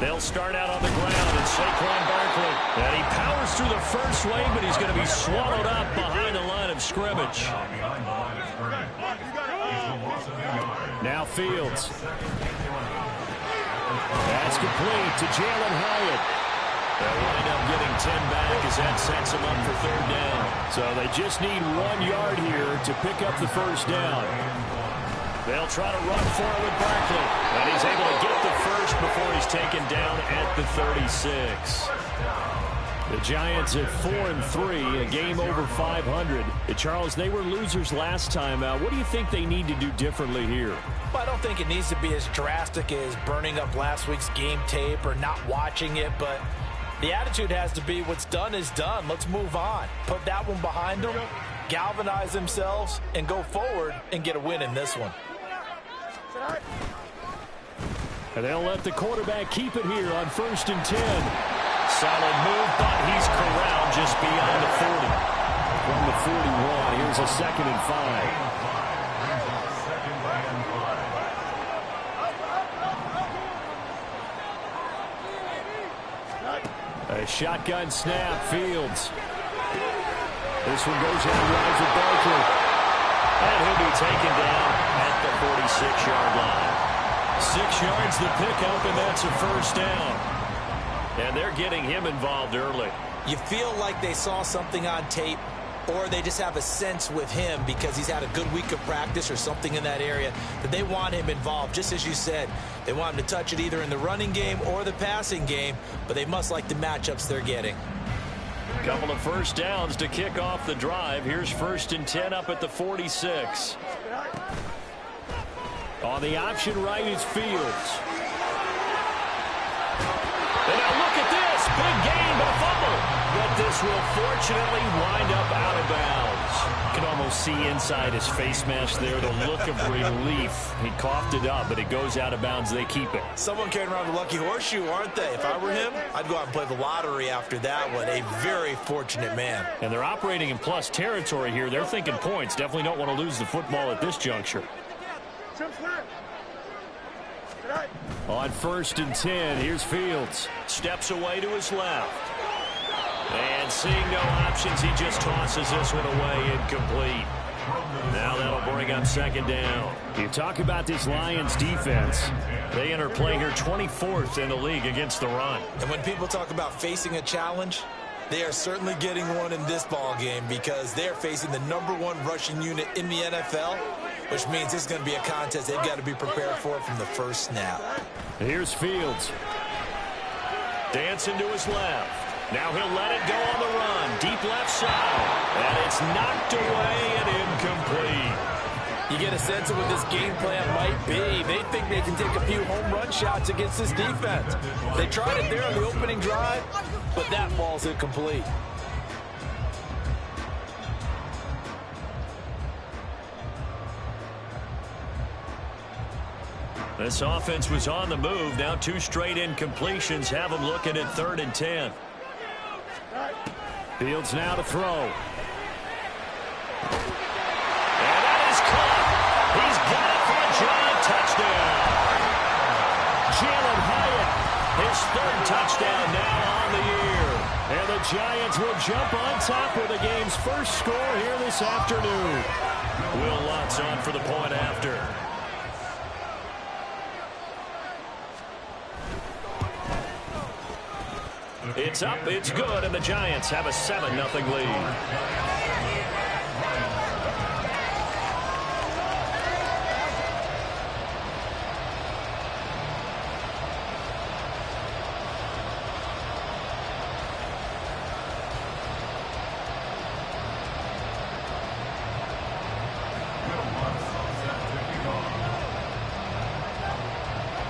They'll start out on the ground, and Saquon Barkley. And he powers through the first wave, but he's going to be swallowed up behind the line of scrimmage. Now Fields. That's complete to Jalen Hyatt. They'll wind up getting 10 back as that sets them up for third down. So they just need 1 yard here to pick up the first down. They'll try to run for it with Barkley. And he's able to get the first before he's taken down at the 36. The Giants at 4-3, a game over 500. Charles, they were losers last time out. What do you think they need to do differently here? Well, I don't think it needs to be as drastic as burning up last week's game tape or not watching it, but the attitude has to be what's done is done. Let's move on. Put that one behind them, galvanize themselves, and go forward and get a win in this one. And they'll let the quarterback keep it here on 1st and 10. Solid move, but he's corralled just beyond the 40. From the 41, here's a 2nd and 5. A shotgun snap, Fields. This one goes out wide for Barkley. And he'll be taken down at the 46-yard line. 6 yards the pickup, and that's a first down. And they're getting him involved early. You feel like they saw something on tape, or they just have a sense with him because he's had a good week of practice or something in that area that they want him involved. Just as you said, they want him to touch it either in the running game or the passing game, but they must like the matchups they're getting. A couple of first downs to kick off the drive. Here's 1st and 10 up at the 46. On the option right is Fields. And now look at this. Big gain, but a fumble. But this will fortunately wind up out of bounds. You can almost see inside his face mask there the look of relief. He coughed it up, but it goes out of bounds. They keep it. Someone carrying around a lucky horseshoe, aren't they? If I were him, I'd go out and play the lottery after that one. A very fortunate man. And they're operating in plus territory here. They're thinking points. Definitely don't want to lose the football at this juncture. On 1st and 10, here's Fields. Steps away to his left. And seeing no options, he just tosses this one away, incomplete. Now that'll bring up 2nd down. You talk about this Lions defense. They enter play here 24th in the league against the run. And when people talk about facing a challenge, they are certainly getting one in this ball game because they're facing the #1 rushing unit in the NFL, which means this is going to be a contest they've got to be prepared for from the first snap. Here's Fields. Dancing to his left. Now he'll let it go on the run. Deep left side. And it's knocked away and incomplete. You get a sense of what this game plan might be. They think they can take a few home run shots against this defense. They tried it there on the opening drive, but that ball's incomplete. This offense was on the move. Now 2 straight incompletions have them looking at 3rd and 10. Fields now to throw. And that is caught. He's got it for a giant touchdown. Jalen Hyatt, his 3rd touchdown now on the year. And the Giants will jump on top with the game's first score here this afternoon. Will Lutz on for the point after. It's up, it's good, and the Giants have a 7-0 lead.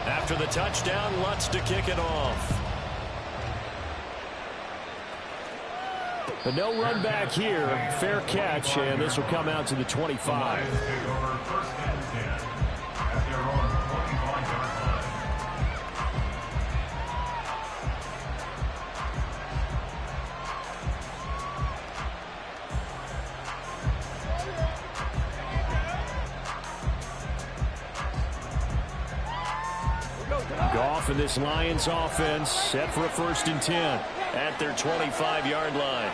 After the touchdown, Lutz to kick it off. But no run back here. Fair catch, and this will come out to the 25. Goff for this Lions offense, set for a 1st and 10 at their 25-yard line.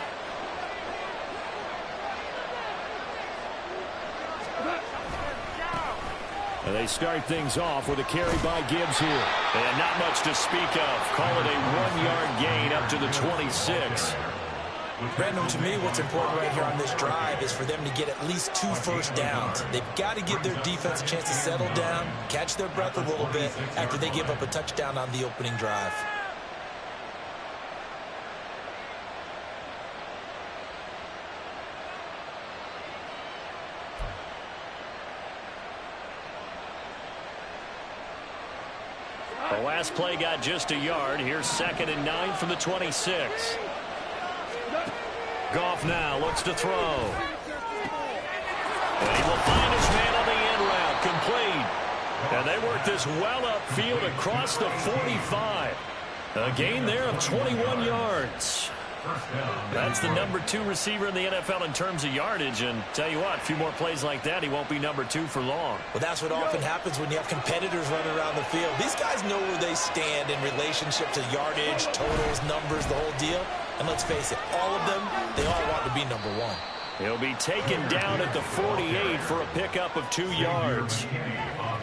And they start things off with a carry by Gibbs here. And not much to speak of. Call it a 1-yard gain up to the 26. Brandon, to me, what's important right here on this drive is for them to get at least 2 first downs. They've got to give their defense a chance to settle down, catch their breath a little bit after they give up a touchdown on the opening drive. The last play got just a yard. Here's 2nd and 9 from the 26. Goff now looks to throw. And he will find his man on the end route. Complete. And they work this well upfield across the 45. A gain there of 21 yards. That's the number 2 receiver in the NFL in terms of yardage. And tell you what, a few more plays like that, he won't be number 2 for long. Well, that's what often happens when you have competitors running around the field. These guys know where they stand in relationship to yardage, totals, numbers, the whole deal. And let's face it, all of them, they all want to be number 1. He'll be taken down at the 48 for a pickup of 2 yards.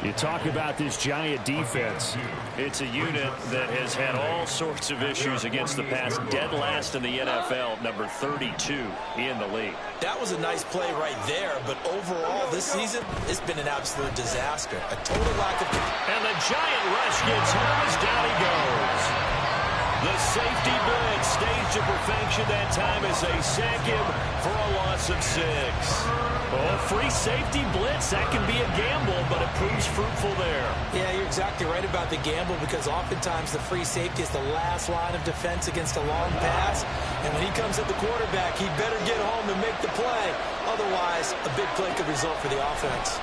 You talk about this Giant defense. It's a unit that has had all sorts of issues against the pass. Dead last in the NFL, number 32 in the league. That was a nice play right there, but overall this season, it's been an absolute disaster. A total lack of... And the Giant rush gets home as down he goes. The safety blitz staged to perfection that time as they sack him for a loss of 6. Oh, free safety blitz, that can be a gamble, but it proves fruitful there. Yeah, you're exactly right about the gamble because oftentimes the free safety is the last line of defense against a long pass. And when he comes at the quarterback, he better get home and make the play. Otherwise, a big play could result for the offense.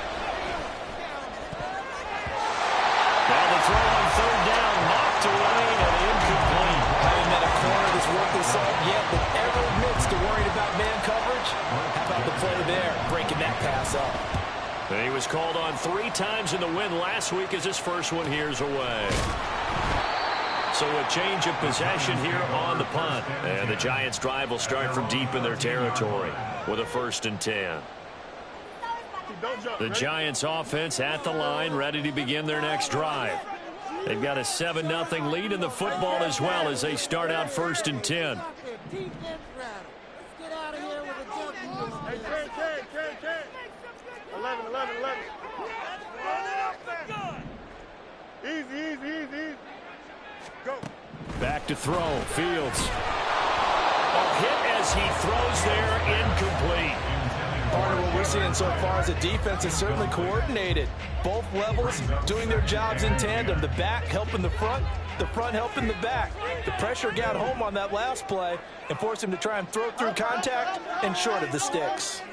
Now the throw on 3rd down, knocked away and incomplete. Haven't met a corner that's worth his salt yet that ever admits to worrying about man coverage. How about the play there, breaking that pass up? And he was called on 3 times in the win last week as his first one here's away. So a change of possession here on the punt. And the Giants' drive will start from deep in their territory with a 1st and 10. The Giants' offense at the line, ready to begin their next drive. They've got a 7-0 lead in the football as well as they start out 1st and 10. Easy. Go. Back to throw. Fields. A hit as he throws there, incomplete. Part of what we're seeing so far is the defense is certainly coordinated. Both levels doing their jobs in tandem. The back helping the front helping the back. The pressure got home on that last play and forced him to try and throw through contact and short of the sticks.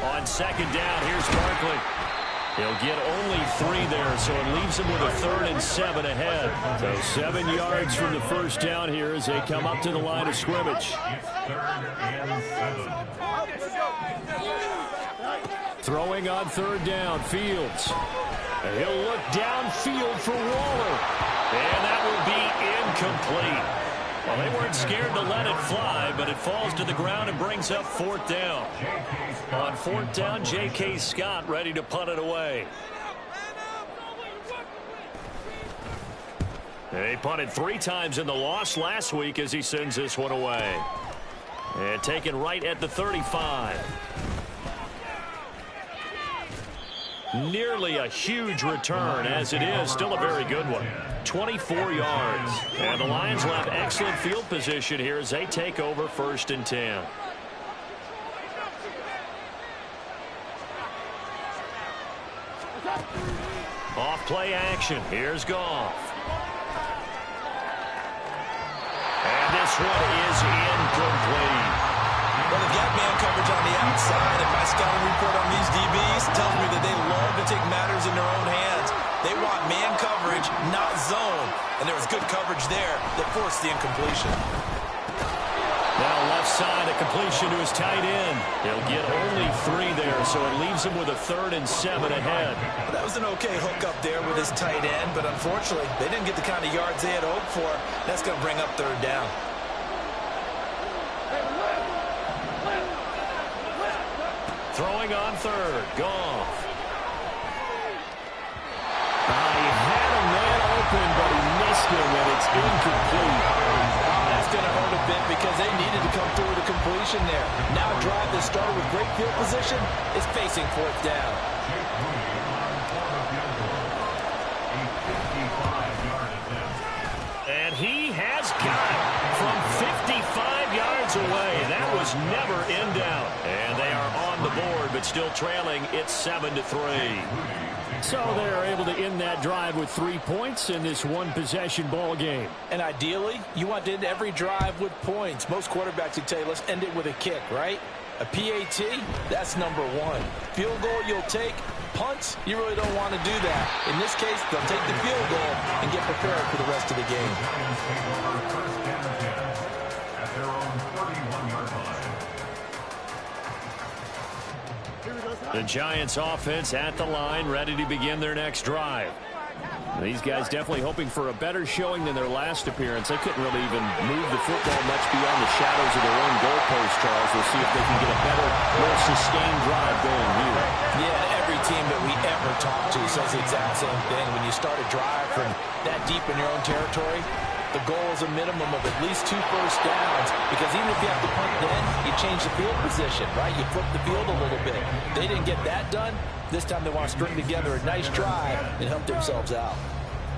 On 2nd down, here's Barkley. He'll get only 3 there, so it leaves him with a 3rd and 7 ahead. So 7 yards from the 1st down here as they come up to the line of scrimmage. Throwing on 3rd down, Fields. And he'll look downfield for Waller. And that will be incomplete. Well, they weren't scared to let it fly, but it falls to the ground and brings up 4th down. On 4th down, J.K. Scott ready to punt it away. He punted 3 times in the loss last week as he sends this one away. And taken right at the 35. Nearly a huge return, as it is still a very good one. 24 yards. And the Lions will have excellent field position here as they take over 1st and 10. Off play action. Here's Goff. And this one is incomplete. Well, they've got man coverage on the outside, and my scouting report on these DBs tells me that they love to take matters in their own hands. They want man coverage, not zone. And there was good coverage there that forced the incompletion. Now left side, a completion to his tight end. He'll get only 3 there, so it leaves him with a 3rd and 7 ahead. That was an okay hook up there with his tight end, but unfortunately, they didn't get the kind of yards they had hoped for. That's going to bring up 3rd down. Throwing on 3rd, Goff. He had a man open, but he missed him, and it's incomplete. That's going to hurt a bit because they needed to come through with a completion there. Now a drive that started with great field position is facing 4th down. And he has got it from 55 yards away. That was never in doubt. And they are on the board, but still trailing. It's 7-3. So they're able to end that drive with 3 points in this one-possession ball game. And ideally, you want to end every drive with points. Most quarterbacks would tell you, let's end it with a kick, right? A PAT, that's number 1. Field goal, you'll take. Punts, you really don't want to do that. In this case, they'll take the field goal and get prepared for the rest of the game. The Giants offense at the line, ready to begin their next drive. These guys definitely hoping for a better showing than their last appearance. They couldn't really even move the football much beyond the shadows of their own goalpost, Charles. We'll see if they can get a better, more sustained drive going here. Yeah, every team that we ever talk to says the exact same thing. When you start a drive from that deep in your own territory, the goal is a minimum of at least 2 first downs, because even if you have to punt then, you change the field position, right? You flip the field a little bit. They didn't get that done. This time they want to string together a nice drive and help themselves out.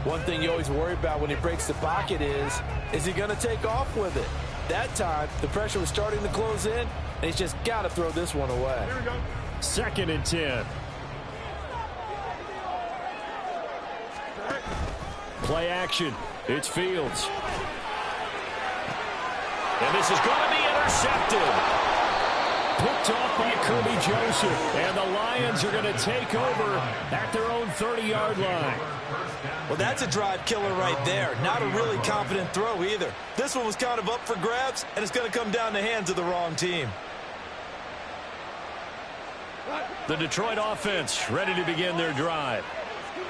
One thing you always worry about when he breaks the pocket is he going to take off with it? That time, the pressure was starting to close in, and he's just got to throw this one away. Here we go. 2nd and 10. Play action. It's Fields. And this is going to be intercepted. Picked off by Kirby Joseph. And the Lions are going to take over at their own 30-yard line. Well, that's a drive killer right there. Not a really confident throw either. This one was kind of up for grabs, and it's going to come down the hands of the wrong team. The Detroit offense ready to begin their drive.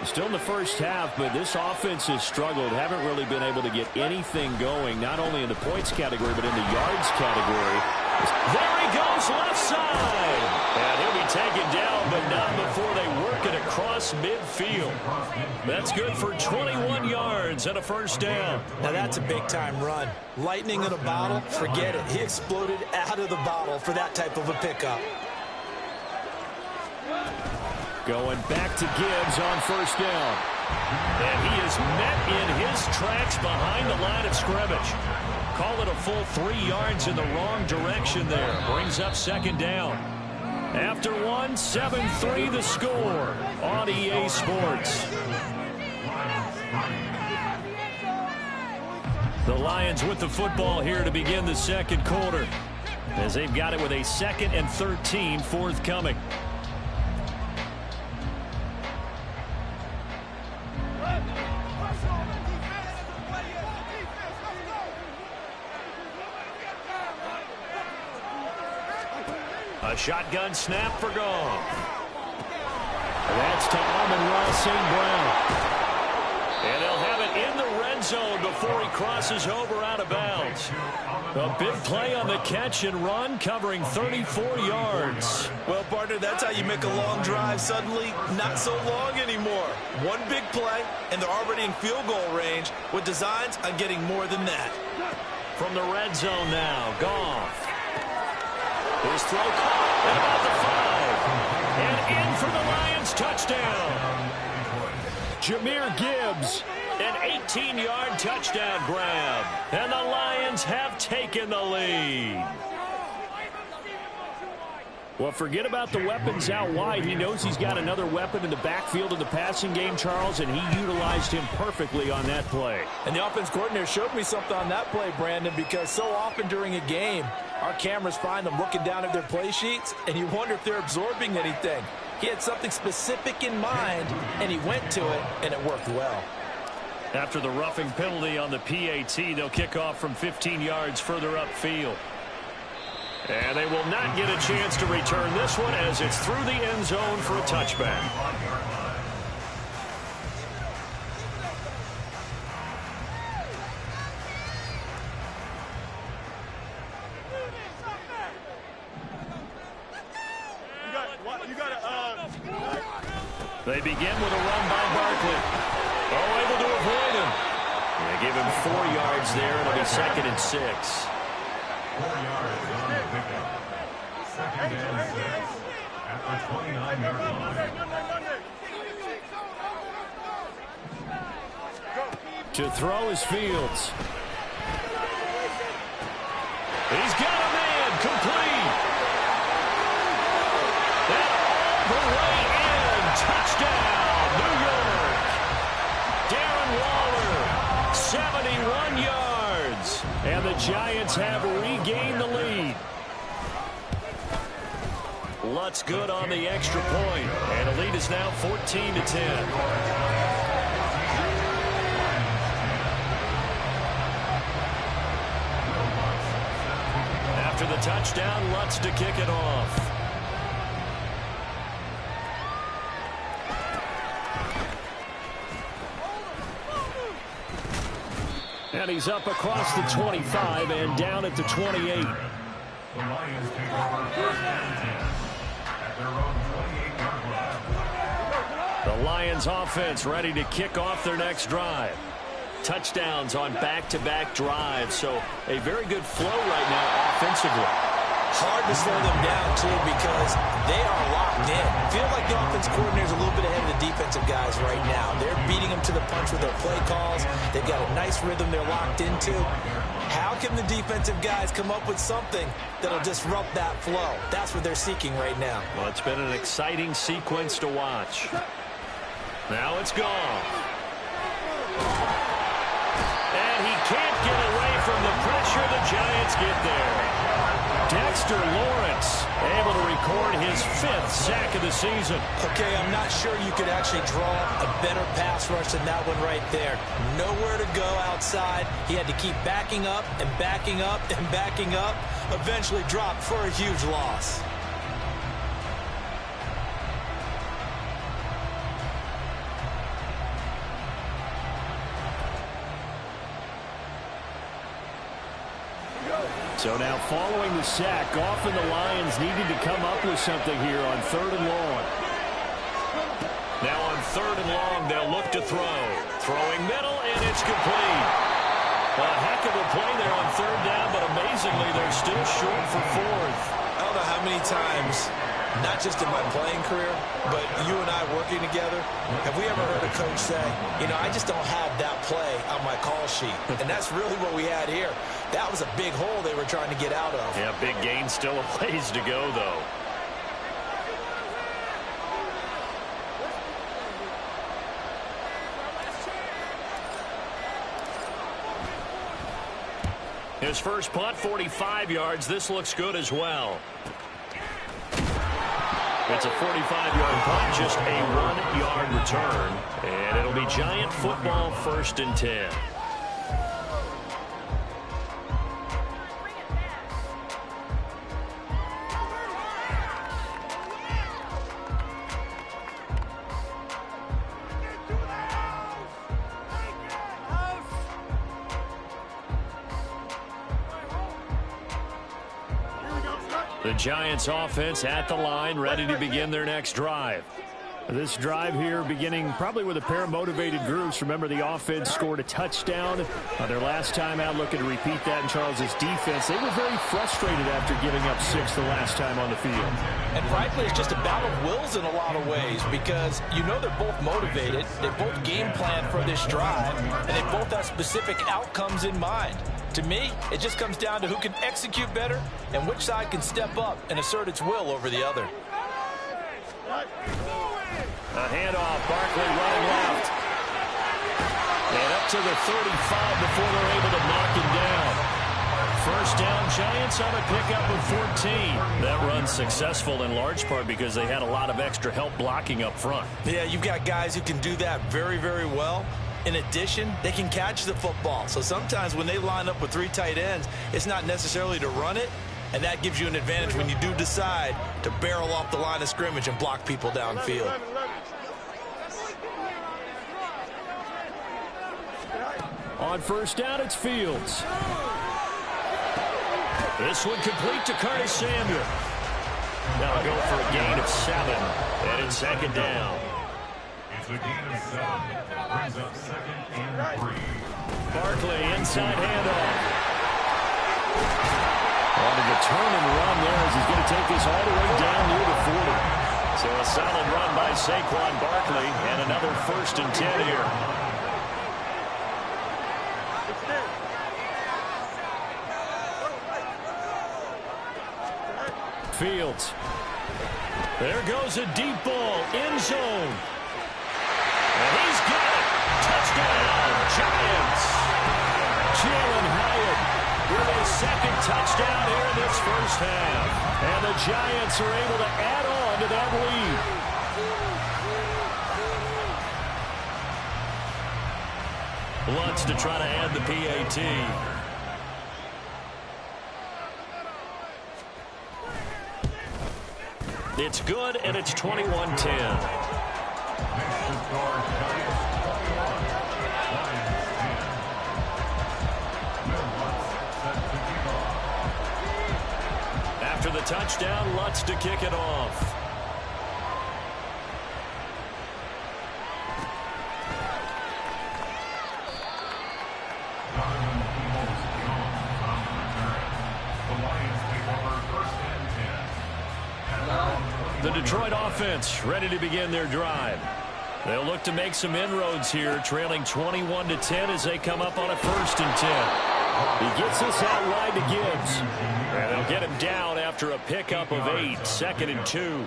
Still in the first half, but this offense has struggled. Haven't really been able to get anything going, not only in the points category, but in the yards category. There he goes, left side. And he'll be taken down, but not before they work it across midfield. That's good for 21 yards and a first down. Now that's a big-time run. Lightning in a bottle, forget it. He exploded out of the bottle for that type of a pickup. Going back to Gibbs on first down. And he is met in his tracks behind the line of scrimmage. Call it a full 3 yards in the wrong direction there. Brings up 2nd down. After 1, 7-3 the score on EA Sports. The Lions with the football here to begin the 2nd quarter, as they've got it with a 2nd and 13 forthcoming. A shotgun snap for Goff. That's to Amon-Ra St. Brown. And they'll have it in the red zone before he crosses over out of bounds. A big play on the catch and run, covering 34 yards. Well, partner, that's how you make a long drive suddenly not so long anymore. One big play, and they're already in field goal range with designs on getting more than that. From the red zone now, Goff. His throw caught at about the 5. And in for the Lions touchdown. Jahmyr Gibbs. An 18-yard touchdown grab. And the Lions have taken the lead. Well, forget about the weapons out wide. He knows he's got another weapon in the backfield of the passing game, Charles, and he utilized him perfectly on that play. And the offense coordinator showed me something on that play, Brandon, because so often during a game, our cameras find them looking down at their play sheets, and you wonder if they're absorbing anything. He had something specific in mind, and he went to it, and it worked well. After the roughing penalty on the PAT, they'll kick off from 15 yards further upfield. And they will not get a chance to return this one as it's through the end zone for a touchback. They begin with a run by Barkley. Oh, able to avoid him. They give him 4 yards there. It'll be 2nd and 6. 4 yards on the pickup. 2nd and 6 at the 29-yard line. To throw is Fields. He's got a man complete. That all the way in. Touchdown, New York. Darren Waller, 71 yards. And the Giants have regained the lead. Lutz good on the extra point. And the lead is now 14-10. After the touchdown, Lutz to kick it off. And he's up across the 25 and down at the 28. The Lions take over 1st and 10 at their own 28-yard line. The Lions offense ready to kick off their next drive. Touchdowns on back-to-back drives, so a very good flow right now offensively. Hard to slow them down, too, because they are locked in. Feel like the offense coordinator is a little bit ahead of the defensive guys right now. They're beating them to the punch with their play calls. They've got a nice rhythm they're locked into. How can the defensive guys come up with something that'll disrupt that flow? That's what they're seeking right now. Well, it's been an exciting sequence to watch. Now it's gone. And he can't get away from the pressure. The Giants get there. Dexter Lawrence able to record his 5th sack of the season. Okay, I'm not sure you could actually draw a better pass rush than that one right there. Nowhere to go outside. He had to keep backing up and backing up and backing up. Eventually dropped for a huge loss. So now following the sack, often the Lions needed to come up with something here on 3rd and long. Now on 3rd and long, they'll look to throw. Throwing middle, and it's complete. A heck of a play there on 3rd down, but amazingly, they're still short for 4th. I don't know how many times, not just in my playing career, but you and I working together, have we ever heard a coach say, you know, I just don't have that play on my call sheet. And that's really what we had here. That was a big hole they were trying to get out of. Yeah, big gain, still a ways to go, though. His first punt, 45 yards. This looks good as well. It's a 45-yard punt, just a 1-yard return. And it'll be Giant football, 1st and 10. The Giants offense at the line, ready to begin their next drive. This drive here beginning probably with a pair of motivated groups. Remember, the offense scored a touchdown their last time out, looking to repeat that in Charles's defense. They were very frustrated after giving up 6 the last time on the field. And frankly, it's just a battle of wills in a lot of ways, because you know they're both motivated, they both game plan for this drive, and they both have specific outcomes in mind. To me, it just comes down to who can execute better and which side can step up and assert its will over the other. A handoff, Barkley running left. And up to the 35 before they're able to knock him down. First down, Giants on a pickup of 14. That run's successful in large part because they had a lot of extra help blocking up front. Yeah, you've got guys who can do that very, very well. In addition, they can catch the football. So sometimes when they line up with 3 tight ends, it's not necessarily to run it. And that gives you an advantage when you do decide to barrel off the line of scrimmage and block people downfield. On first down, it's Fields. This one complete to Curtis Samuel. Now go for a gain of 7. And it's second down. It's a gain of 7. Brings up 2nd and 3. Barkley, inside handoff. Wanted to turn and run there as he's going to take this all the way down near the 40. So a solid run by Saquon Barkley and another 1st and 10 here. Fields. There goes a deep ball, end zone. And he's got it. Touchdown, Giants. Jalen Hyatt with his 2nd touchdown here in this first half. And the Giants are able to add on to that lead. Lutz to try to add the PAT. It's good, and it's 21-10. After the touchdown, Lutz to kick it off. The Detroit offense ready to begin their drive. They'll look to make some inroads here, trailing 21-10 as they come up on a 1st and 10. He gets this out wide to Gibbs. And they'll get him down after a pickup of 8, 2nd and 2.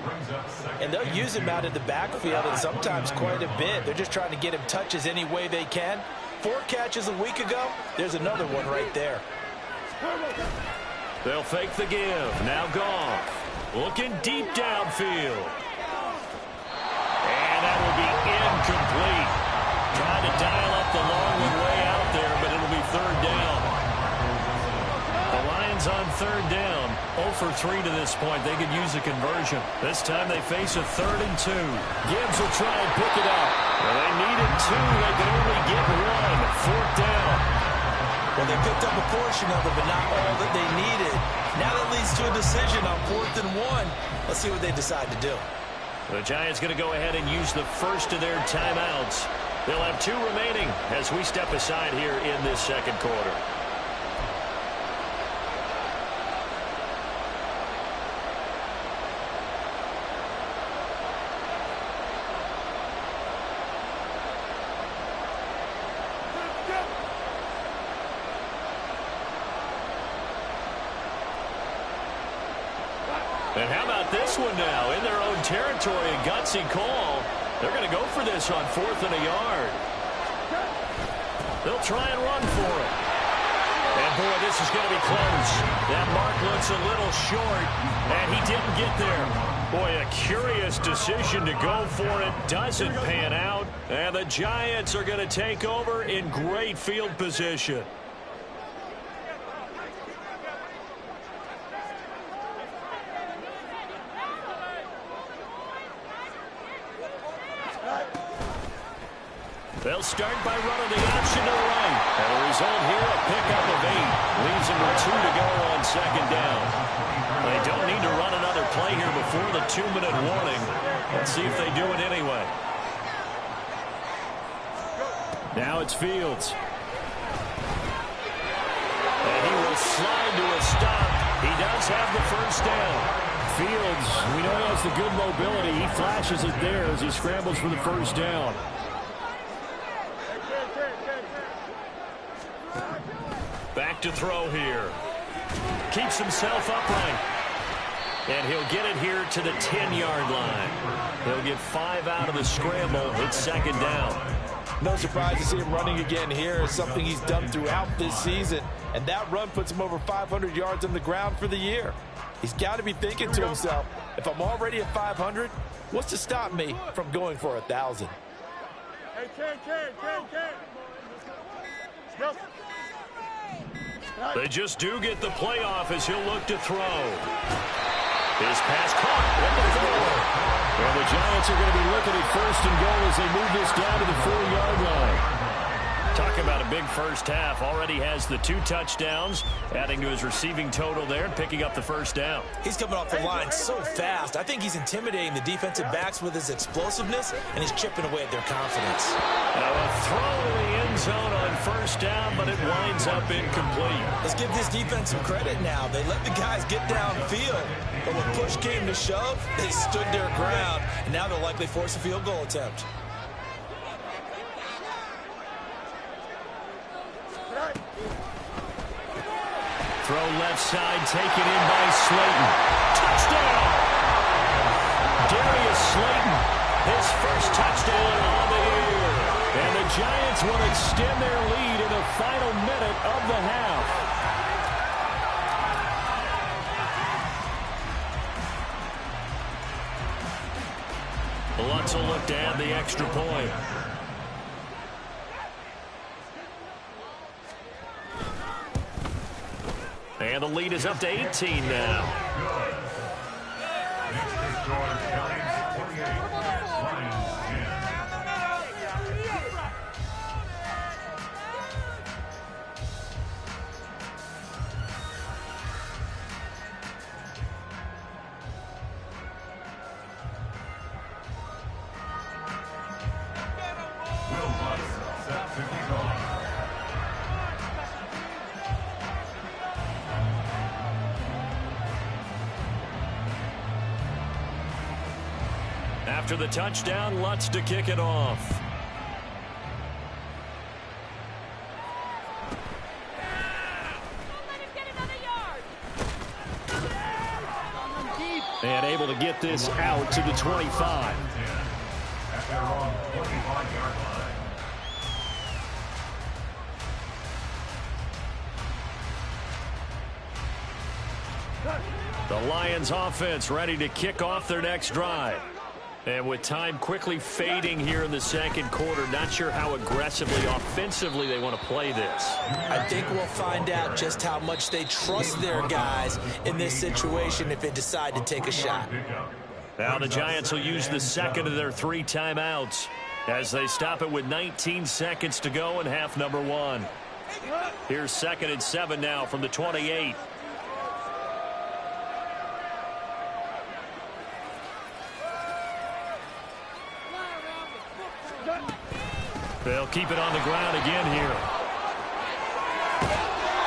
And they'll use him out in the backfield and sometimes quite a bit. They're just trying to get him touches any way they can. 4 catches a week ago. There's another one right there. They'll fake the give. Now Goff. Looking deep downfield. And that will be incomplete. Trying to dial up the long one way out there, but it'll be 3rd down. The Lions on 3rd down. 0 for 3 to this point. They could use a conversion. This time they face a 3rd and 2. Gibbs will try and pick it up. Well, they needed 2. They could only get 1. 4th down. Well, they picked up a portion of it, but not all that they needed. Now that leads to a decision on 4th and 1. Let's see what they decide to do. The Giants going to go ahead and use the first of their timeouts. They'll have 2 remaining as we step aside here in this 2nd quarter. And how about this one now? In their own territory, a gutsy call. They're going to go for this on 4th and a yard. They'll try and run for it. And, boy, this is going to be close. That mark looks a little short, and he didn't get there. Boy, a curious decision to go for it. Doesn't pan out. And the Giants are going to take over in great field position. They'll start by running the option to the right. And the result here, a pickup of 8. Leaves them with 2 to go on 2nd down. They don't need to run another play here before the 2-minute warning. Let's see if they do it anyway. Now it's Fields. And he will slide to a stop. He does have the 1st down. Fields, we know he has the good mobility. He flashes it there as he scrambles for the 1st down. Back to throw here. Keeps himself upright. And he'll get it here to the 10-yard line. He'll get 5 out of the scramble. It's 2nd down. No surprise to see him running again here. It's something he's done throughout this season. And that run puts him over 500 yards on the ground for the year. He's got to be thinking to himself, if I'm already at 500, what's to stop me from going for 1,000? Hey, Ken. Go. They just do get the playoff as he'll look to throw. His pass caught at the 4. Well, the Giants are going to be looking at first and goal as they move this down to the 4-yard line. Talk about a big first half. Already has the 2 touchdowns, adding to his receiving total there and picking up the first down. He's coming off the line so fast. I think he's intimidating the defensive backs with his explosiveness, and he's chipping away at their confidence. Now a throw in the end zone on first down, but it winds up incomplete. Let's give this defense some credit now. They let the guys get downfield, but when push came to shove, they stood their ground, and now they'll likely force a field goal attempt. Throw left side, taken in by Slayton. Touchdown! Darius Slayton, his first touchdown on the year. And the Giants will extend their lead in the final minute of the half. Lutz will look to add the extra point. And the lead is up to 18 now. Next score, Giants 28, Lions 10. Will Lutz set to kick off. After the touchdown, Lutz to kick it off. And able to get this out to the 25. At their own 25-yard line. The Lions offense ready to kick off their next drive. And with time quickly fading here in the second quarter, not sure how aggressively, offensively they want to play this. I think we'll find out just how much they trust their guys in this situation if they decide to take a shot. Now the Giants will use the second of their 3 timeouts as they stop it with 19 seconds to go in half number 1. Here's 2nd and 7 now from the 28. They'll keep it on the ground again here.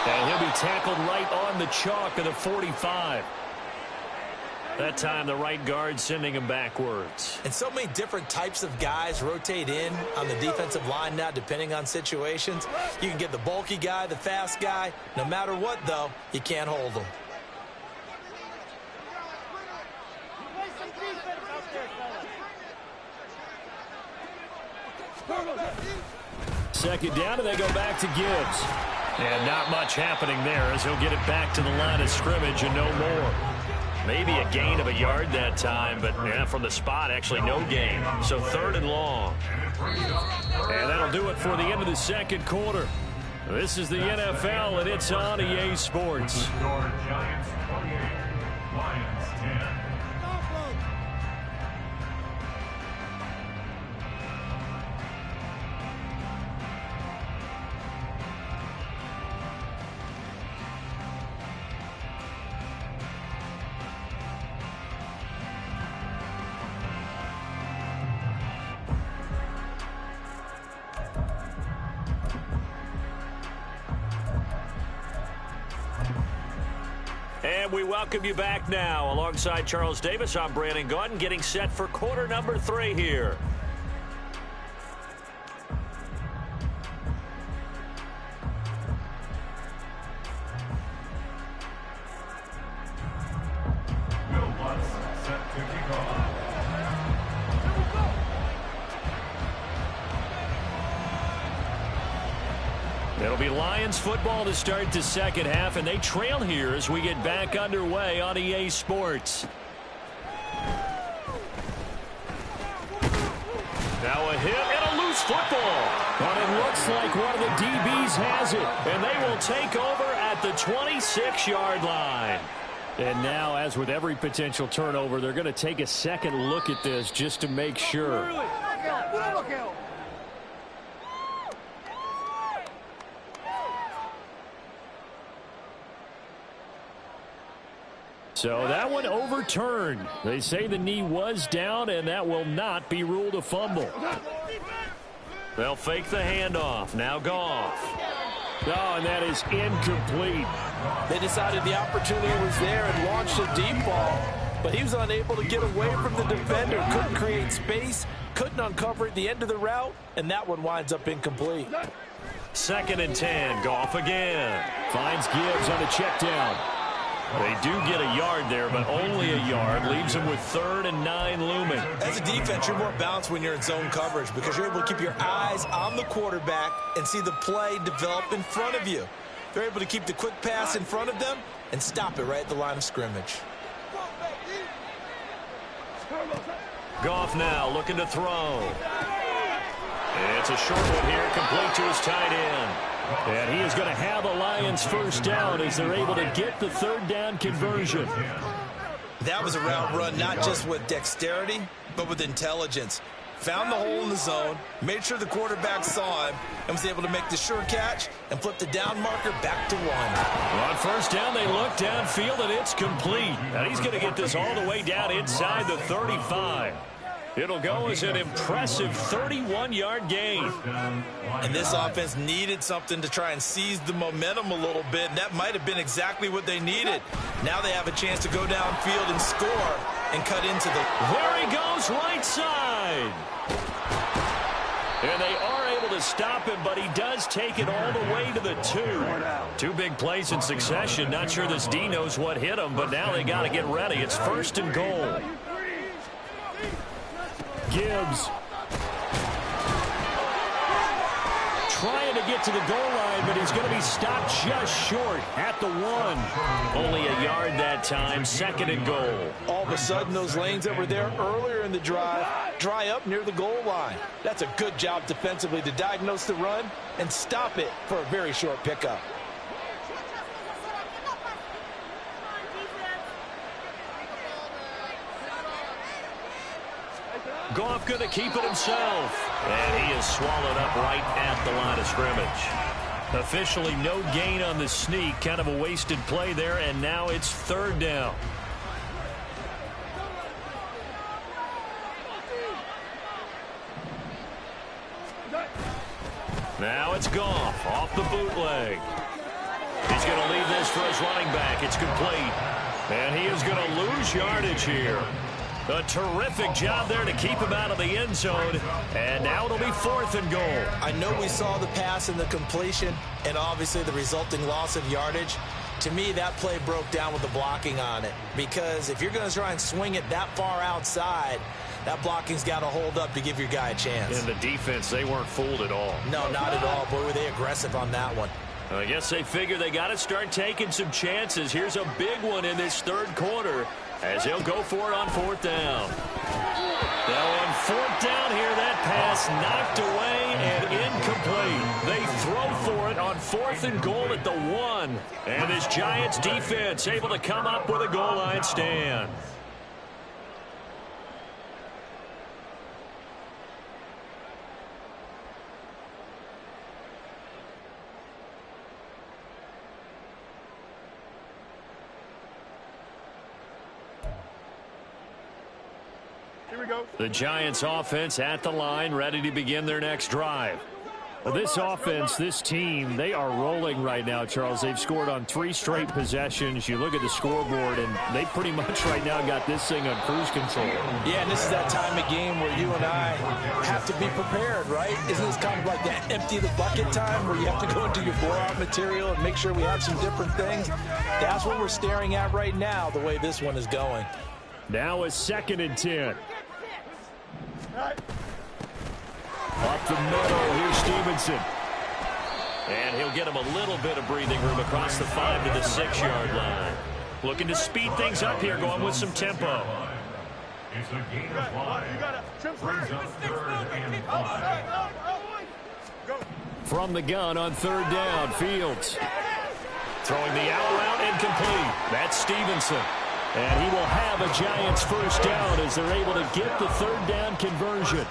And he'll be tackled right on the chalk of the 45. That time the right guard sending him backwards. And so many different types of guys rotate in on the defensive line now depending on situations. You can get the bulky guy, the fast guy. No matter what, though, you can't hold them. Second down, and they go back to Gibbs. And not much happening there as he'll get it back to the line of scrimmage and no more. Maybe a gain of a yard that time, but yeah, from the spot, actually no gain. So 3rd and long. And that'll do it for the end of the second quarter. This is the NFL, and it's on EA Sports. Giants 28, Lions 10. And we welcome you back now. Alongside Charles Davis, I'm Brandon Gaudin, getting set for quarter number 3 here. Will Lutz set to kick off. It'll be Lions football to start the second half, and they trail here as we get back underway on EA Sports. Now a hit and a loose football. But it looks like one of the DBs has it, and they will take over at at the 26-yard line. And now, as with every potential turnover, they're going to take a second look at this just to make sure. So that one overturned. They say the knee was down, and that will not be ruled a fumble. They'll fake the handoff. Now Goff. Oh, and that is incomplete. They decided the opportunity was there and launched a deep ball, but he was unable to get away from the defender, couldn't create space, couldn't uncover at the end of the route, and that one winds up incomplete. 2nd and 10. Goff again. Finds Gibbs on a check down. They do get a yard there, but only a yard. Leaves them with 3rd and 9 looming. As a defense, you're more balanced when you're in zone coverage because you're able to keep your eyes on the quarterback and see the play develop in front of you. They're able to keep the quick pass in front of them and stop it right at the line of scrimmage. Goff now looking to throw. It's a short one here, complete to his tight end. And he is going to have a Lions first down as they're able to get the 3rd down conversion. That was a route run not just with dexterity, but with intelligence. Found the hole in the zone, made sure the quarterback saw him, and was able to make the sure catch and flip the down marker back to 1. On first down, they look downfield, and it's complete. And he's going to get this all the way down inside the 35. It'll go as an impressive 31-yard gain. And this offense needed something to try and seize the momentum a little bit, and that might have been exactly what they needed. Now they have a chance to go downfield and score and cut into the... There he goes, right side. And they are able to stop him, but he does take it all the way to the 2. 2 big plays in succession. Not sure this D knows what hit him, but now they got to get ready. It's 1st and goal. Gibbs trying to get to the goal line, but he's going to be stopped just short at the 1. Only a yard that time, 2nd and goal. All of a sudden, those lanes that were there earlier in the drive dry up near the goal line. That's a good job defensively to diagnose the run and stop it for a very short pickup. Goff going to keep it himself. And he is swallowed up right at the line of scrimmage. Officially no gain on the sneak. Kind of a wasted play there, and now it's 3rd down. Now it's Goff off the bootleg. He's going to leave this for his running back. It's complete. And he is going to lose yardage here. A terrific job there to keep him out of the end zone. And now it'll be 4th and goal. I know we saw the pass and the completion and obviously the resulting loss of yardage. To me, that play broke down with the blocking on it. Because if you're going to try and swing it that far outside, that blocking's got to hold up to give your guy a chance. And the defense, they weren't fooled at all. No, not at all. Boy, were they aggressive on that one. I guess they figure they got to start taking some chances. Here's a big one in this 3rd quarter as he'll go for it on 4th down. Now on 4th down here, that pass knocked away and incomplete. They throw for it on 4th and goal at the 1. And this Giants defense able to come up with a goal line stand. Here we go. The Giants offense at the line, ready to begin their next drive. Well, this offense, this team, they are rolling right now, Charles. They've scored on 3 straight possessions. You look at the scoreboard, and they pretty much right now got this thing on cruise control. Yeah, and this is that time of game where you and I have to be prepared, right? Isn't this kind of like that empty the bucket time where you have to go into your blowout material and make sure we have some different things? That's what we're staring at right now, the way this one is going. Now a 2nd and 10. Up the middle, here's Stevenson. And he'll get him a little bit of breathing room across the 5 to the 6-yard line. Looking to speed things up here, going with some tempo. It's a gain of 5. Brings up 3rd and 5. From the gun on 3rd down, Fields. Throwing the out route incomplete. That's Stevenson. And he will have a Giants first down as they're able to get the third down conversion.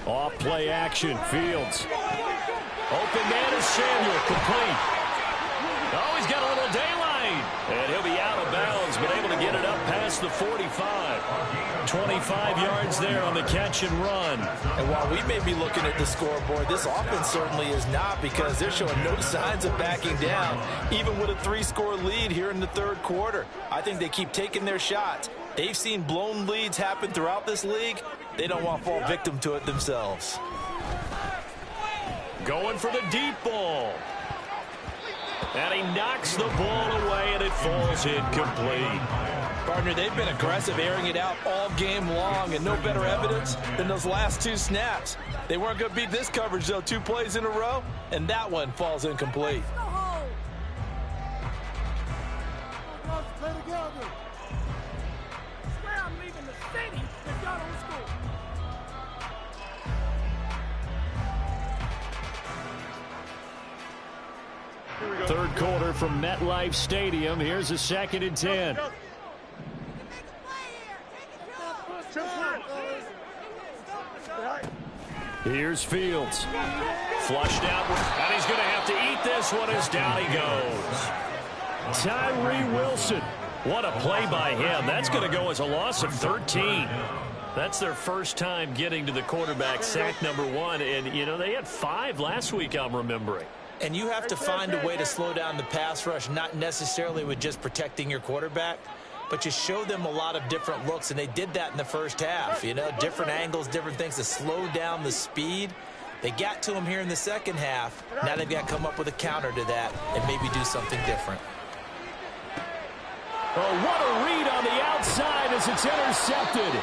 Off play action. Fields. Open man is Samuel. Complete. Oh, he's got a little daylight. And he'll be out of bounds, but able to get it up past the 45. 25 yards there on the catch and run. And while we may be looking at the scoreboard, this offense certainly is not, because they're showing no signs of backing down, even with a 3-score lead here in the third quarter. I think they keep taking their shots. They've seen blown leads happen throughout this league. They don't want to fall victim to it themselves. Going for the deep ball. And he knocks the ball away, and it falls incomplete. Partner, they've been aggressive, airing it out all game long, and no better evidence than those last 2 snaps. They weren't going to beat this coverage, though, 2 plays in a row, and that one falls incomplete. Third quarter from MetLife Stadium. Here's a 2nd and 10. Here's Fields. Flushed out, and he's going to have to eat this one as down he goes. Tyree Wilson. What a play by him. That's going to go as a loss of 13. That's their first time getting to the quarterback, sack number 1. And, you know, they had 5 last week, I'm remembering. And you have to find a way to slow down the pass rush, not necessarily with just protecting your quarterback, but you show them a lot of different looks, and they did that in the first half. You know, different angles, different things to slow down the speed. They got to him here in the second half. Now they've got to come up with a counter to that and maybe do something different. Oh, what a read on the outside as it's intercepted.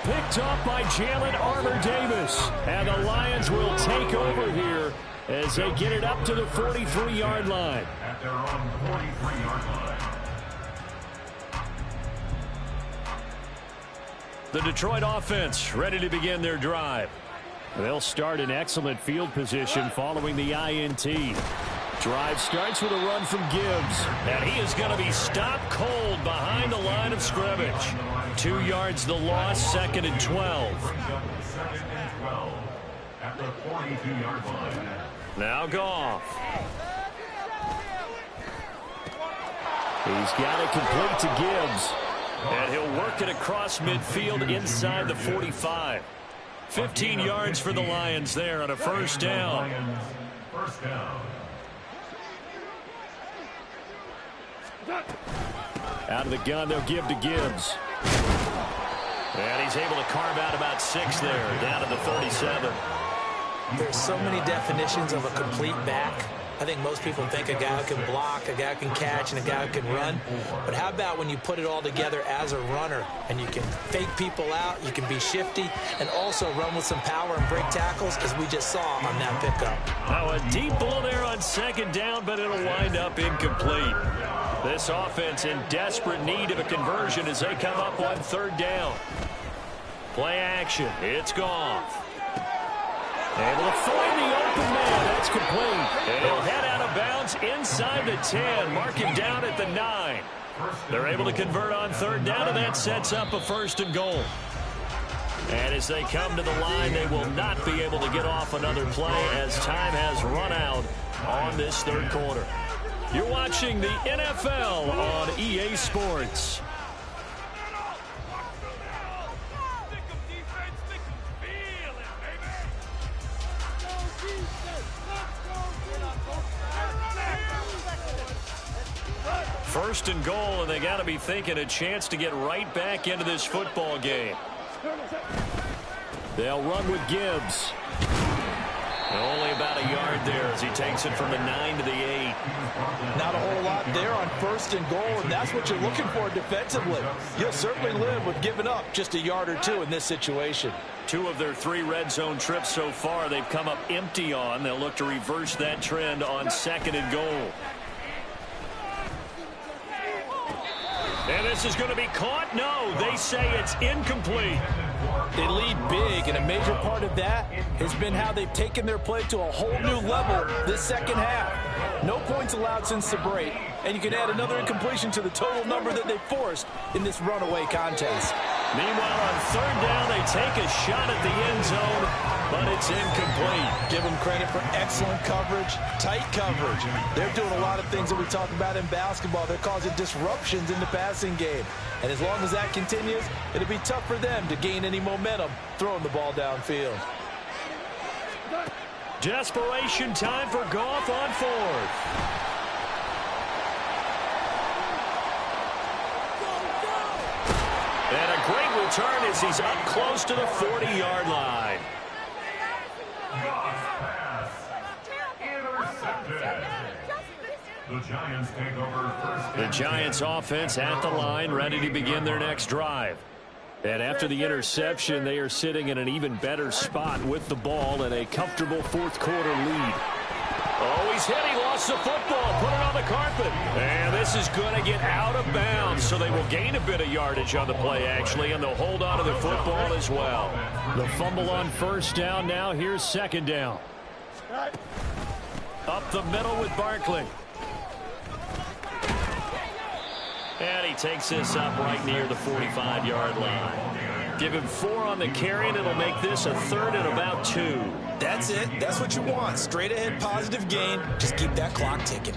Picked off by Jalen Armour-Davis. And the Lions will take over here as they get it up to the 43-yard line. At their own 43-yard line. The Detroit offense ready to begin their drive. They'll start in excellent field position following the INT. Drive starts with a run from Gibbs. And he is going to be stopped cold behind the line of scrimmage. 2 yards the loss, 2nd and 12. 2nd and 12 at the 42-yard line. Now Goff. He's got it complete to Gibbs. And he'll work it across midfield inside the 45. 15 yards for the Lions there on a first down. First down. Out of the gun, they'll give to Gibbs. And he's able to carve out about 6 there, down to the 37. There's so many definitions of a complete back. I think most people think a guy who can block, a guy who can catch, and a guy who can run. But how about when you put it all together as a runner, and you can fake people out, you can be shifty, and also run with some power and break tackles, as we just saw on that pickup. Now a deep ball there on 2nd down, but it'll wind up incomplete. This offense in desperate need of a conversion as they come up on 3rd down. Play action. It's Goff. Able to find the open man. That's complete. And he'll head out of bounds inside the 10. Mark him down at the 9. They're able to convert on 3rd down, and that sets up a 1st and goal. And as they come to the line, they will not be able to get off another play as time has run out on this 3rd quarter. You're watching the NFL on EA Sports. First and goal, and they got to be thinking a chance to get right back into this football game. They'll run with Gibbs. Only about a yard there as he takes it from the 9 to the 8. Not a whole lot there on 1st and goal, and that's what you're looking for defensively. You'll certainly live with giving up just a yard or 2 in this situation. 2 of their 3 red zone trips so far they've come up empty on. They'll look to reverse that trend on 2nd and goal. And this is going to be caught? No, they say it's incomplete. They lead big, and a major part of that has been how they've taken their play to a whole new level this second half. No points allowed since the break, and you can add another incompletion to the total number that they forced in this runaway contest. Meanwhile, on third down, they take a shot at the end zone, but it's incomplete. Give them credit for excellent coverage, tight coverage. They're doing a lot of things that we talk about in basketball. They're causing disruptions in the passing game. And as long as that continues, it'll be tough for them to gain any momentum throwing the ball downfield. Desperation time for Goff on fourth. And a great return as he's up close to the 40-yard line. Goff's pass. Intercepted. The Giants take over first. The Giants offense at the line, ready to begin their next drive. And after the interception, they are sitting in an even better spot with the ball and a comfortable fourth quarter lead. Oh, he's hit. He lost the football. Put it on the carpet. And this is going to get out of bounds, so they will gain a bit of yardage on the play, actually, and they'll hold on to the football as well. The fumble on first down now. Here's second down. Up the middle with Barkley. And he takes this up right near the 45-yard line. Give him 4 on the carry, and it'll make this a third and about 2. That's it. That's what you want. Straight ahead positive gain. Just keep that clock ticking.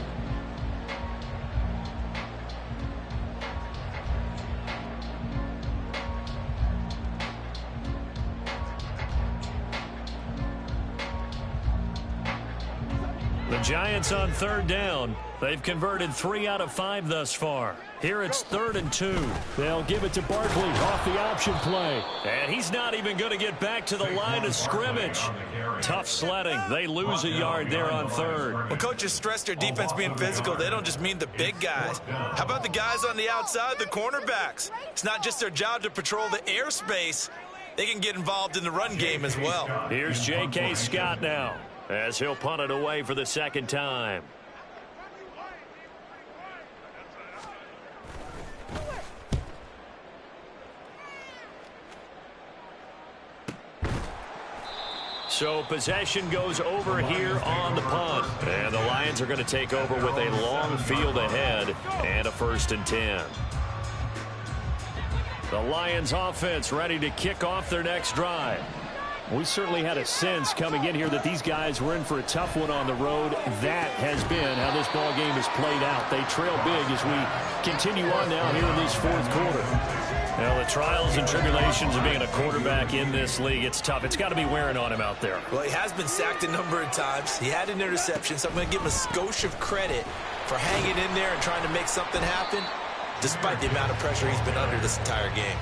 The Giants on third down. They've converted 3 out of 5 thus far. Here it's 3rd and 2. They'll give it to Barkley off the option play. And he's not even going to get back to the line of scrimmage. Tough sledding. They lose a yard there on third. When coaches stress their defense being physical, they don't just mean the big guys. How about the guys on the outside, the cornerbacks? It's not just their job to patrol the airspace. They can get involved in the run game as well. Here's J.K. Scott now, as he'll punt it away for the second time. So possession goes over here on the punt. And the Lions are going to take over with a long field ahead and a 1st and 10. The Lions offense ready to kick off their next drive. We certainly had a sense coming in here that these guys were in for a tough one on the road. That has been how this ball game has played out. They trail big as we continue on now here in this 4th quarter. Now, the trials and tribulations of being a quarterback in this league, it's tough. It's got to be wearing on him out there. Well, he has been sacked a number of times. He had an interception, so I'm going to give him a skosh of credit for hanging in there and trying to make something happen, despite the amount of pressure he's been under this entire game.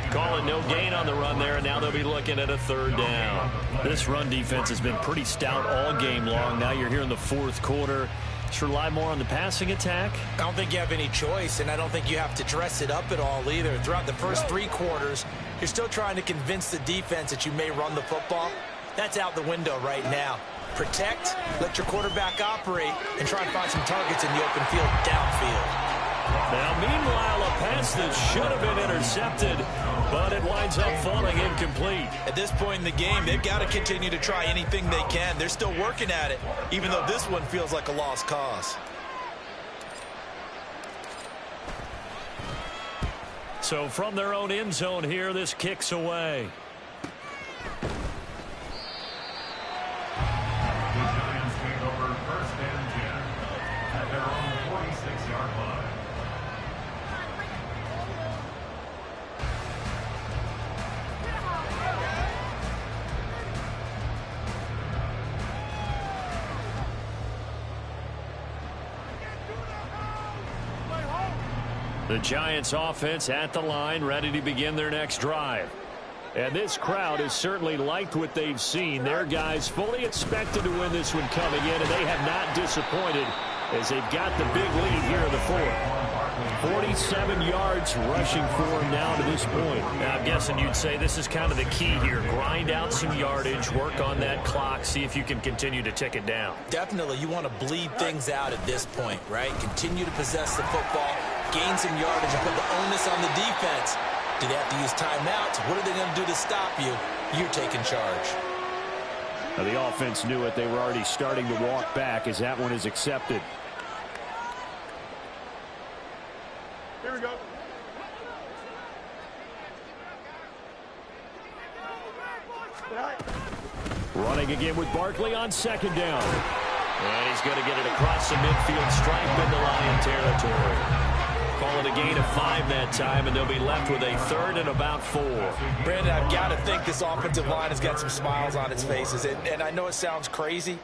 Calling no gain on the run there, and now they'll be looking at a 3rd down. This run defense has been pretty stout all game long. Now you're here in the 4th quarter. Just rely more on the passing attack? I don't think you have any choice, and I don't think you have to dress it up at all either. Throughout the first 3 quarters, you're still trying to convince the defense that you may run the football. That's out the window right now. Protect, let your quarterback operate, and try and find some targets in the open field downfield. Now, meanwhile, a pass that should have been intercepted, but it winds up falling incomplete. At this point in the game, they've got to continue to try anything they can. They're still working at it, even though this one feels like a lost cause. So from their own end zone here, this kicks away. The Giants take over 1st and 10 at their own 46-yard line. The Giants offense at the line, ready to begin their next drive. And this crowd has certainly liked what they've seen. Their guys fully expected to win this one coming in, and they have not disappointed as they've got the big lead here in the 4th. 47 yards rushing for them now to this point. Now, I'm guessing you'd say this is kind of the key here. Grind out some yardage, work on that clock, see if you can continue to tick it down. Definitely, you want to bleed things out at this point, right? Continue to possess the football, gain some yardage and put the onus on the defense. Do they have to use timeouts? What are they going to do to stop you? You're taking charge. Now the offense knew it. They were already starting to walk back as that one is accepted. Here we go. Running again with Barkley on second down. And he's going to get it across the midfield stripe into Lion territory. Call it a gain of 5 that time, and they'll be left with a 3rd and about 4. Brandon, I've got to think this offensive line has got some smiles on its faces. And I know it sounds crazy,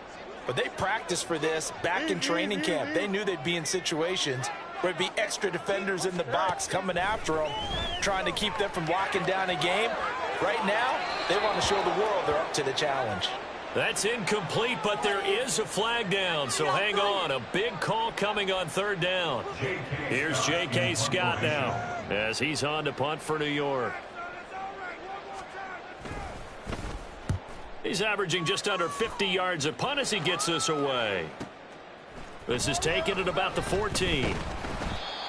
but they practiced for this back in training camp. They knew they'd be in situations where it'd be extra defenders in the box coming after them, trying to keep them from locking down a game. Right now, they want to show the world they're up to the challenge. That's incomplete, but there is a flag down, so hang on. A big call coming on 3rd down. Here's J.K. Scott now as he's on to punt for New York. He's averaging just under 50 yards a punt as he gets this away. This is taken at about the 14.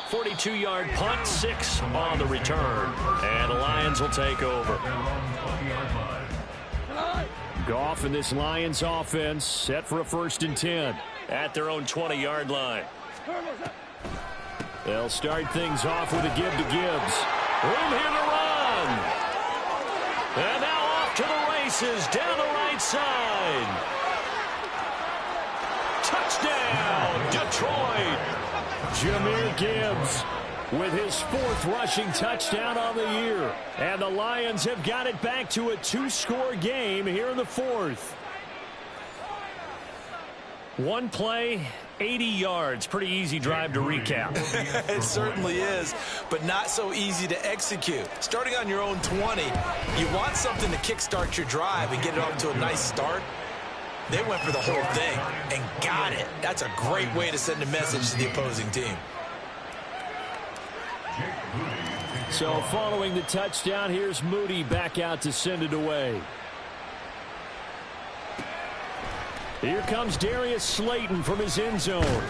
42-yard punt, 6 on the return. And the Lions will take over. Goff and this Lions offense set for a 1st and 10. At their own 20-yard line. They'll start things off with a give to Gibbs. Room here to run. And now off to the races down the right side. Touchdown, Detroit. Jahmyr Gibbs with his 4th rushing touchdown on the year. And the Lions have got it back to a 2-score game here in the 4th. One play, 80 yards. Pretty easy drive to recap. It certainly is, but not so easy to execute. Starting on your own 20, you want something to kickstart your drive and get it off to a nice start. They went for the whole thing and got it. That's a great way to send a message to the opposing team. So following the touchdown, here's Moody back out to send it away. Here comes Darius Slayton from his end zone.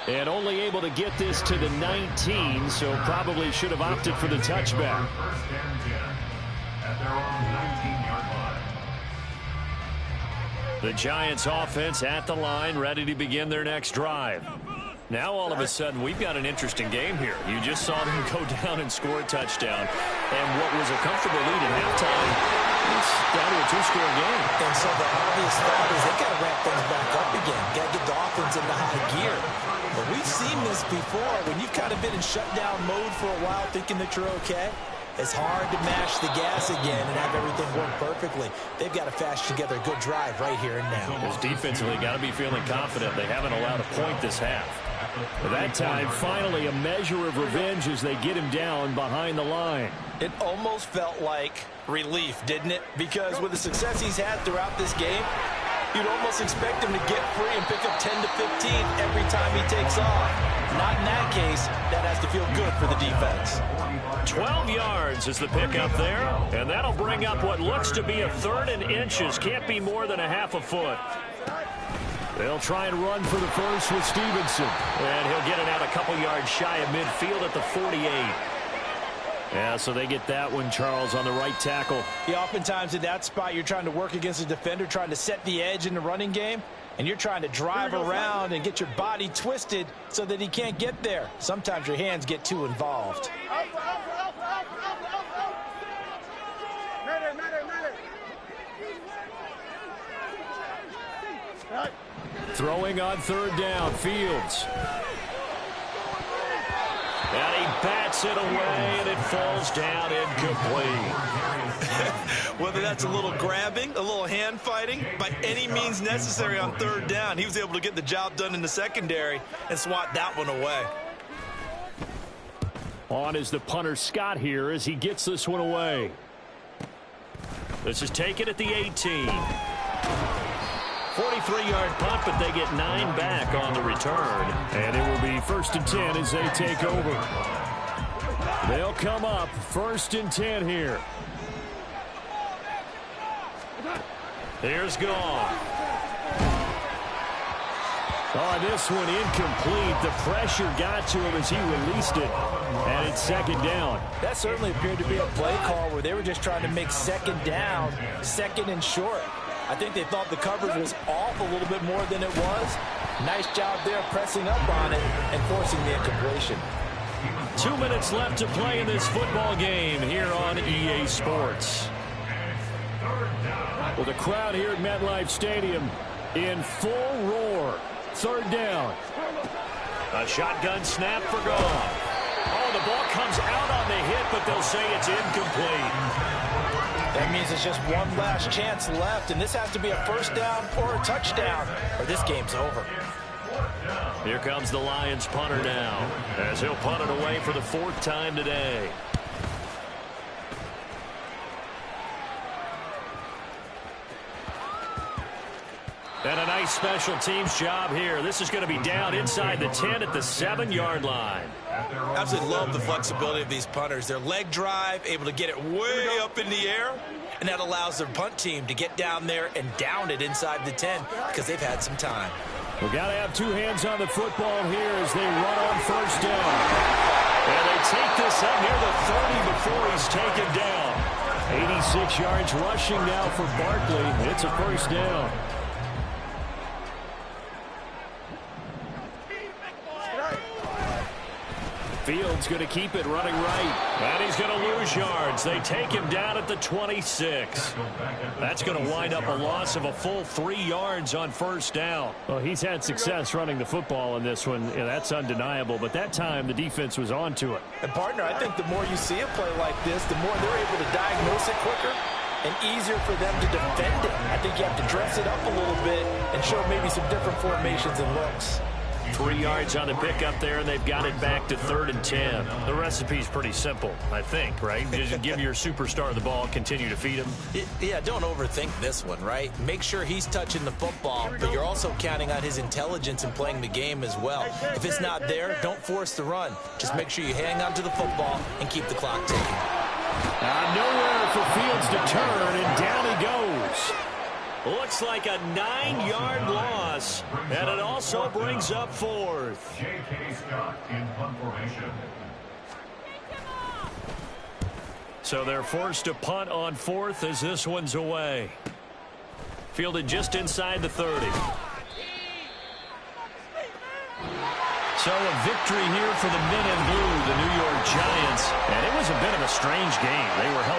And only able to get this to the 19, so probably should have opted for the touchback. 1st and 10 at their own 19-yard line. The Giants offense at the line, ready to begin their next drive. Now all of a sudden we've got an interesting game here. You just saw them go down and score a touchdown. And what was a comfortable lead at halftime, it's down to a 2-score game. And so the obvious thought is they got to ramp things back up again. Got to get the offense into high gear. But we've seen this before. When you've kind of been in shutdown mode for a while thinking that you're okay, it's hard to mash the gas again and have everything work perfectly. They've got to fashion together a good drive right here and now. Because defensively got to be feeling confident. They haven't allowed a point this half. At that time, finally a measure of revenge as they get him down behind the line. It almost felt like relief, didn't it? Because with the success he's had throughout this game, you'd almost expect him to get free and pick up 10 to 15 every time he takes off. Not in that case. That has to feel good for the defense. 12 yards is the pickup there, and that'll bring up what looks to be a 3rd and inches. Can't be more than a half a foot. They'll try and run for the 1st with Stevenson. And he'll get it out a couple yards shy of midfield at the 48. Yeah, so they get that one, Charles, on the right tackle. Yeah, oftentimes in that spot, you're trying to work against a defender, trying to set the edge in the running game, and you're trying to drive around and get your body twisted so that he can't get there. Sometimes your hands get too involved. Throwing on 3rd down, Fields. And he bats it away, and it falls down incomplete. Whether that's a little grabbing, a little hand fighting, by any means necessary on 3rd down, he was able to get the job done in the secondary and swat that one away. On is the punter Scott here as he gets this one away. This is taken at the 18. 43-yard punt, but they get 9 back on the return. And it will be 1st and 10 as they take over. They'll come up 1st and 10 here. Here's Goff. Oh, this one incomplete. The pressure got to him as he released it, and it's second down. That certainly appeared to be a play call where they were just trying to make second down, second and short. I think they thought the coverage was off a little bit more than it was. Nice job there pressing up on it and forcing the incompletion. 2 minutes left to play in this football game here on EA Sports. Well, the crowd here at MetLife Stadium in full roar. Third down. A shotgun snap for Goff. Oh, the ball comes out on the hit, but they'll say it's incomplete. That means it's just one last chance left, and this has to be a first down or a touchdown, or this game's over. Here comes the Lions punter now, as he'll punt it away for the 4th time today. And a nice special teams job here. This is going to be down inside the 10 at the 7-yard line. Absolutely love the flexibility of these punters. Their leg drive, able to get it way up in the air, and that allows their punt team to get down there and down it inside the 10 because they've had some time. We've got to have two hands on the football here as they run on first down. And they take this up near the 30 before he's taken down. 86 yards rushing now for Barkley. It's a first down. Fields going to keep it running right. And he's going to lose yards. They take him down at the 26. That's going to wind up a loss of a full 3 yards on first down. Well, he's had success running the football in this one. Yeah, that's undeniable. But that time, the defense was on to it. And, partner, I think the more you see a play like this, the more they're able to diagnose it quicker and easier for them to defend it. I think you have to dress it up a little bit and show maybe some different formations and looks. 3 yards on the pickup there, and they've got it back to 3rd and 10. The recipe's pretty simple, I think, right? Just give your superstar the ball, continue to feed him. Yeah, don't overthink this one, right? Make sure he's touching the football, but you're also counting on his intelligence in playing the game as well. If it's not there, don't force the run. Just make sure you hang on to the football and keep the clock ticking. Nowhere for Fields to turn, and down he goes. Looks like a 9-yard loss, and it also brings up 4th. J.K. Scott in punt formation. So they're forced to punt on 4th as this one's away. Fielded just inside the 30. So a victory here for the men in blue, the New York Giants. And it was a bit of a strange game. They were held